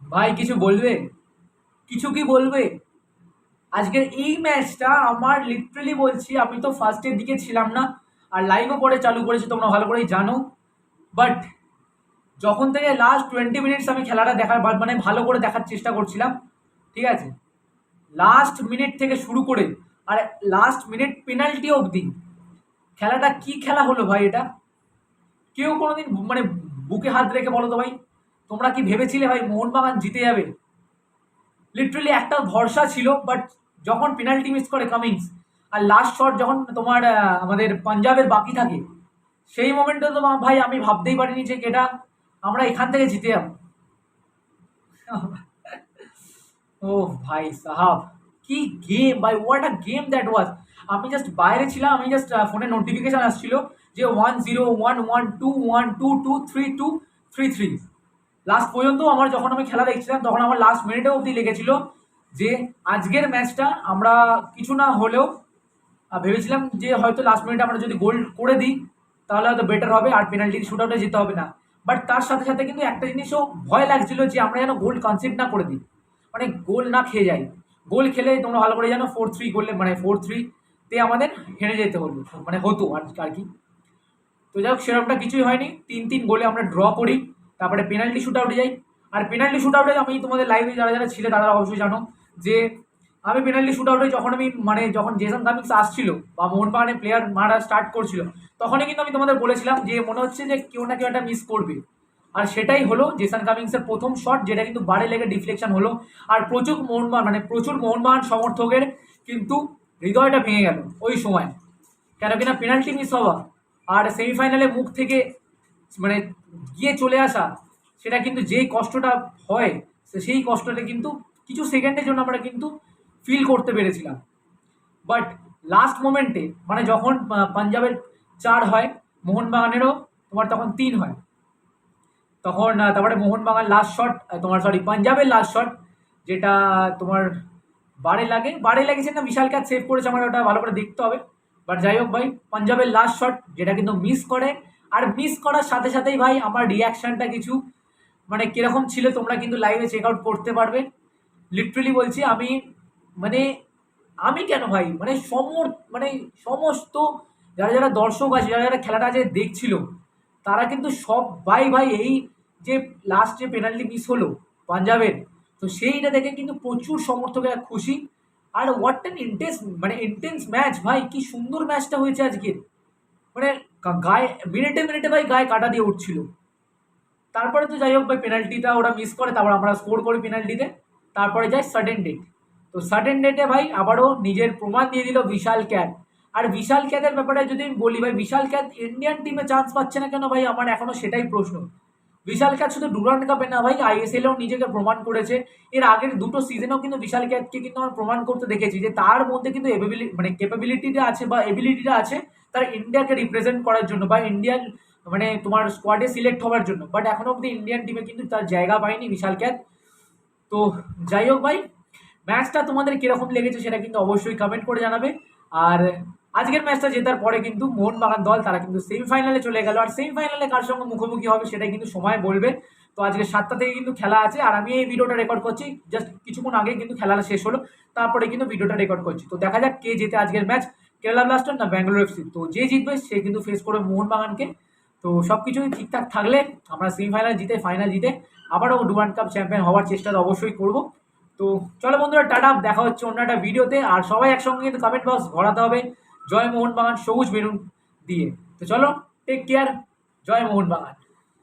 ভাই কিছু বলবে? কিছু কি বলবে? আজকের এই ম্যাচটা আমার লিটারালি বলছি, আমি তো ফার্স্টের দিকে ছিলাম না, আর লাইভও পরে চালু করেছি, তোমরা ভালো করেই জানো। বাট যখন থেকে লাস্ট 20 মিনিটস আমি খেলাটা দেখার মানে ভালো করে দেখার চেষ্টা করছিলাম, ঠিক আছে, লাস্ট মিনিট থেকে শুরু করে আর লাস্ট মিনিট পেনাল্টি অবধি খেলাটা কি খেলা হলো ভাই এটা? কেউ কোনোদিন মানে বুকে হাত রেখে বলো তো ভাই, তোমরা কি ভেবেছিলে ভাই মোহনবাগান জিতে যাবে? লিটারালি একটা ভরসা ছিল, বাট যখন পেনাল্টি মিস করে কামিংস, আর লাস্ট শট যখন তোমার আমাদের পাঞ্জাবের বাকি থাকে, সেই মোমেন্টে তো ভাই আমি ভাবতেই পারিনি যে এটা আমরা এখান থেকে জিতে যাবো। ও ভাই সাহাব, কি গেম ভাই, what a game that was. আমি জাস্ট বাইরে ছিলাম, আমি জাস্ট ফোনে নোটিফিকেশন আসছিল যে 1-0 1 1 2 1 2 2 3 2 3 3। লাস্ট পর্যন্ত আমার যখন আমি খেলা দেখছিলাম তখন আমার লাস্ট মিনিটে অবধি লেগেছিল যে আজকের ম্যাচটা আমরা কিছু না হলেও ভেবেছিলাম যে হয়তো লাস্ট মিনিটে আমরা যদি গোল করে দিই তাহলে হয়তো বেটার হবে আর পেনাল্টি শুট আউটে যেতে হবে না। বাট তার সাথে সাথে কিন্তু একটা জিনিসও ভয় লাগছিল যে আমরা যেন গোল কনসিড না করে দিই, মানে গোল না খেয়ে যাই। গোল খেলে তোমরা ভালো করে জানো 4-3 গোলে, মানে 4-3 তে আমাদের হেরে যেতে হলো, মানে হতো আর কি। তো যাই হোক সেরকমটা কিছুই হয়নি, 3-3 গোলে আমরা ড্র করি, তারপরে পেনাল্টি শুট আউটে যাই। আর পেনাল্টি শুট আউটে আমি তোমাদের লাইভে যারা যারা ছিলে তারা অবশ্যই জানো যে আমি পেনাল্টি শুট আউটে যখন আমি মানে যখন জেসন কামিংস আসছিল বা মোহনবাগানের প্লেয়ার মারা স্টার্ট করছিল, তখনই কিন্তু আমি তোমাদের বলেছিলাম যে মনে হচ্ছে যে কেউ না কেউ একটা মিস করবে। আর সেটাই হলো, জেসন কামিংসের প্রথম শট যেটা কিন্তু বারে লেগে ডিফ্লেকশন হলো। আর প্রচুর মোহনবাগান সমর্থকের কিন্তু হৃদয়টা ভেঙে গেল ওই সময়, কেন কিনা পেনাল্টি মিস হওয়া আর সেমিফাইনালে মুখ থেকে মানে গিয়ে চলে আসা, সেটা কিন্তু যেই কষ্টটা হয় সেই কষ্টটা কিন্তু কিছু সেকেন্ডের জন্য আমরা কিন্তু ফিল করতে পেরেছিলাম। বাট লাস্ট মোমেন্টে মানে যখন পাঞ্জাবের 4 হয়, মোহনবাগানেরও তোমার তখন 3 হয়, তখন তারপরে মোহনবাগান লাস্ট শট, তোমার সরি পাঞ্জাবের লাস্ট শট, যেটা তোমার বারে লেগেছে না বিশাল ক্যাচ সেভ করেছে, আমার ওটা ভালো করে দেখতে হবে। বাট যাই হোক ভাই, পাঞ্জাবের লাস্ট শট যেটা কিন্তু মিস করে, আর মিস করার সাথে সাথেই ভাই আমার রিয়াকশনটা কিছু মানে কিরকম ছিল তোমরা কিন্তু লাইভে চেক আউট করতে পারবে। লিটারেলি বলছি আমি, মানে আমি কেন ভাই, মানে মানে সমস্ত যারা যারা দর্শক আছে, যারা যারা খেলাটা যে দেখছিল, তারা কিন্তু সবাই ভাই এই যে লাস্ট যে পেনাল্টি মিস হলো পাঞ্জাবের, তো সেইটা দেখে কিন্তু প্রচুর সমর্থকেরা খুশি। আর হোয়াট অ্যান ইন্টেন্স ম্যাচ ভাই, কি সুন্দর ম্যাচটা হয়েছে আজকের, মানে গায়ে মিনিটে মিনিটে ভাই গায়ে কাটা দিয়ে উঠছিল। তারপরে তো যাই হোক ভাই পেনাল্টিটা ওরা মিস করে, তারপর আমরা স্কোর করি পেনাল্টিতে, তারপরে যাই সাডেন ডেট। তো সাডেন ডেটে ভাই আবারও নিজের প্রমাণ দিয়ে দিল বিশাল ক্যাট। আর বিশাল ক্যাতের ব্যাপারে যদি আমি বলি ভাই, বিশাল ক্যাত ইন্ডিয়ান টিমে চান্স পাচ্ছে না কেন ভাই, আমার এখনো সেটাই প্রশ্ন। বিশাল ক্যাত শুধু ডুরান্ড কাপে না ভাই, আইএসএলেও নিজেকে প্রমাণ করেছে। এর আগের দুটো সিজনেও কিন্তু বিশাল ক্যাতকে কিন্তু আমরা প্রমাণ করতে দেখেছি যে তার মধ্যে কিন্তু মানে ক্যাপাবিলিটিটা আছে বা এবিলিটিটা আছে তার ইন্ডিয়াকে রিপ্রেজেন্ট করার জন্য বা ইন্ডিয়ান মানে তোমার স্কোয়াডে সিলেক্ট হওয়ার জন্য। বাট এখনো অব্দি ইন্ডিয়ান টিমে কিন্তু তার জায়গা পায়নি বিশাল ক্যাত। তো যাই হোক ভাই, ম্যাচটা তোমাদের কিরকম লেগেছে সেটা কিন্তু অবশ্যই কমেন্ট করে জানাবে। আর আজকের ম্যাচটা জেতার পরে কিন্তু মোহনবাগান দল তারা কিন্তু সেমিফাইনালে চলে গেল, আর সেমিফাইনালে কার সঙ্গে মুখোমুখি হবে সেটাই কিন্তু সময় বলবে। তো আজকে 7টা থেকে কিন্তু খেলা আছে, আর আমি এই ভিডিওটা রেকর্ড করছি জাস্ট কিছুক্ষণ আগে কিন্তু খেলাটা শেষ হলো, তারপরে কিন্তু ভিডিওটা রেকর্ড করছি। তো দেখা যাক কে জেতে আজকের ম্যাচ, কেরালা ব্লাস্টার না ব্যাঙ্গালোর এফসি। তো যে জিতবে সে কিন্তু ফেস করবে মোহনবাগানকে। তো সব কিছুই ঠিকঠাক থাকলে আমরা সেমিফাইনাল জিতে ফাইনাল জিতে আবারও ডুরান্ড কাপ চ্যাম্পিয়ন হওয়ার চেষ্টা অবশ্যই করব। তো চলো বন্ধুরা, টাটা, দেখা হচ্ছে অন্য একটা ভিডিওতে। আর সবাই একসঙ্গে কিন্তু কমেন্ট বক্স ভরাতে হবে জয় মোহনবাগান সবুজ বেলুন দিয়ে। তো চলো, টেক কেয়ার, জয় মোহনবাগান।